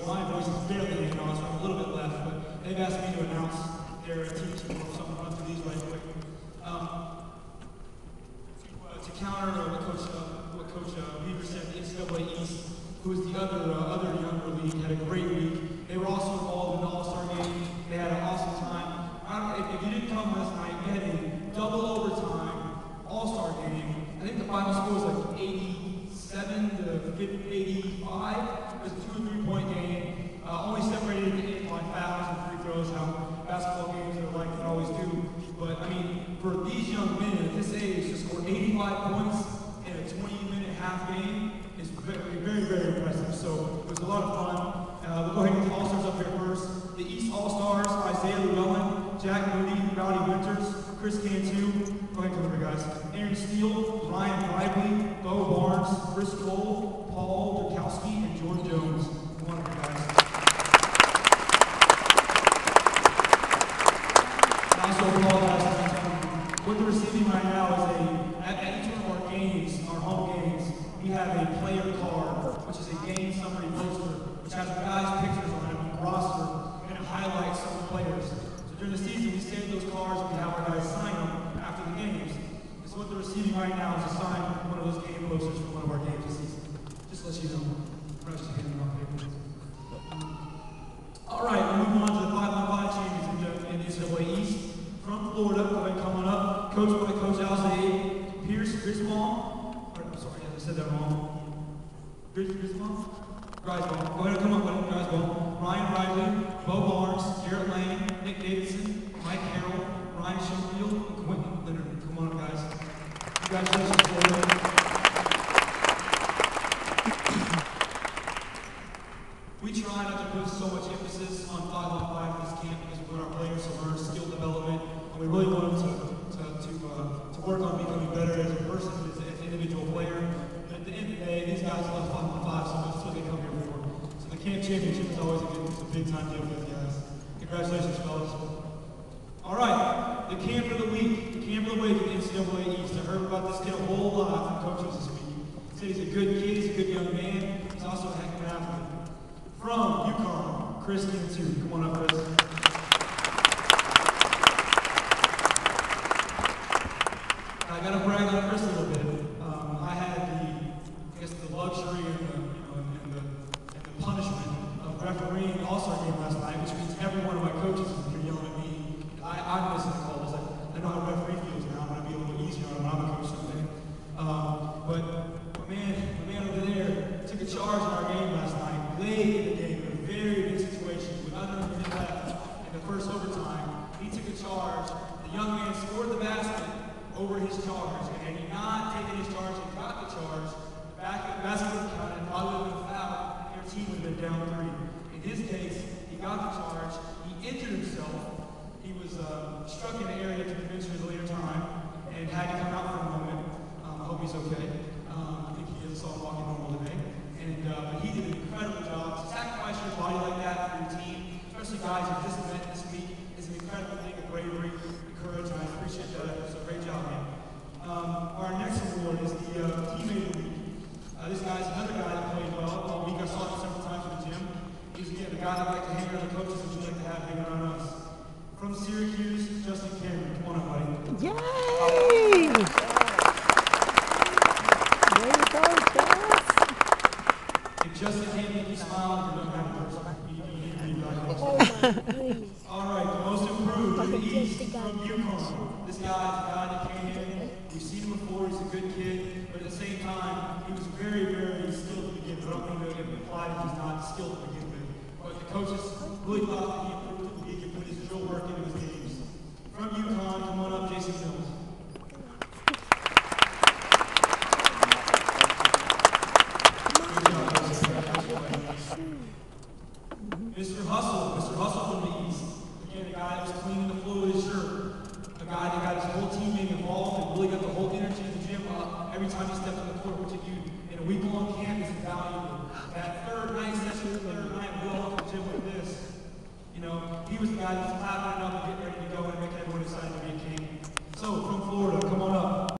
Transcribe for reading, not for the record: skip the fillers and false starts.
my voice is barely hanging on, so I'm a little bit left, but they've asked me to announce their team score, so I'm going to run through these right quick. To counter what Coach Weaver said, the NCAA East, who is the other younger league, had a great week. They were also involved in the All-Star game. They had an awesome time. If you didn't come last night, we had a double overtime All-Star game. I think the final score was like 87 to 85. It was a 2 or 3 point game. Only separated by fouls and free throws, how basketball games are like they always do. But I mean, for these young men at this age to score 85 points in a 20-minute half game is very, very, very impressive. So it was a lot of fun. We'll go ahead and get the All-Stars up here first. The East All-Stars, Isaiah Llewellyn, Jack Moody, Rowdy Winters, Chris Cantu. Go ahead and come over, guys. Aaron Steele, Ryan Bradley, Bo Barnes, Chris Cole, Paul Dukowski, and Jordan Jones. Come on over, guys. I also apologize. What they're receiving right now is at each one of our games, our home games, we have a player card, which is a game summary poster, which has guys' pictures on it, a roster, and it highlights some of the players. So during the season, we save those cards and we have our guys sign them after the games. And so what they're receiving right now is a sign one of those game posters from one of our games this season. Just to let you know. Fresh to hand them out here. All right, we're moving on to the 5-on-5 champions in the NCAA East. From Florida, go ahead and come on up. Coached by Coach Alzade Pierce Grisbaum. I'm sorry, I said that wrong. Grisbaum? Grisbaum. Go ahead and come up with Grisbaum. Ryan Riley, Bo Barnes, Garrett Lane, Nick Davidson, Mike Harrell, Ryan Schofield, and Quentin Leonard. Come on up, guys. Congratulations, Florida. We try not to put so much emphasis on 5-on-5 in this camp because we want our players to learn skill development, and we really want them to work on becoming better as a person, as an individual player. But at the end of the day, these guys love 5-on-5, so that's what they come here for. So the camp championship is always a big time deal for these guys. Congratulations, fellas. All right, the camp of the week, the camp of the week in the NCAA East. I heard about this kid a whole lot from coaches this week. He said he's a good kid, he's a good young man, he's also a heck of an athlete. From UConn, Chris Cantu. Come on up, Chris. I got to brag on Chris a little bit. I had the luxury and the punishment of refereeing the All-Star game last night, which means every one of my coaches is here yelling at me. I'm missing the calls. I know how a referee feels now. I'm going to be a little easier on when I'm a coach someday. But my man over there took a charge in our game last night. Late in the game, in a very big situation, with under a minute left in the first overtime. He took a charge. The young man scored the basket over his charge, and had he not taken his charge and got the charge, the basket would have counted, probably would have been fouled, and your team would have been down 3. In his case, he got the charge. He injured himself. He was struck in the area to the bench at a later time, and had to come out for a moment. I hope he's okay. I think he is all walking normal today. But he did an incredible job. To sacrifice your body like that for your team, especially guys who just met this week, is an incredible thing of bravery and courage, and I appreciate that. So great job, man. Our next award is the Teammate of the Week. This guy's another guy that played well all week. I saw him several times in the gym. He's, again, the guy that like to hang around the coaches that you like to have hanging around us. From Syracuse, Justin Cameron. Come on up, buddy. Yay! There you go, Josh. If Justin can't make you smile, you're not a person. All right, the most improved in the East from UConn. This guy is a guy that came in. We've seen him before. He's a good kid, but at the same time, he was very, very skilled to begin with. I don't mean to imply that he's not skilled to begin with. But the coaches really thought that he improved. He could put his drill work into his games. From UConn, come on up, Jason Mills. Mr. Hustle from the East. Again, a guy that was cleaning the floor with his shirt. A guy that got his whole teammate involved and really got the whole energy of the gym up every time he stepped on the court, which if you, in a week-long camp, is invaluable. That third night session, the third night, we all went to the gym like this. You know, he was the guy that was clapping it up and getting ready to go and make everyone excited to be a king. So, from Florida, come on up.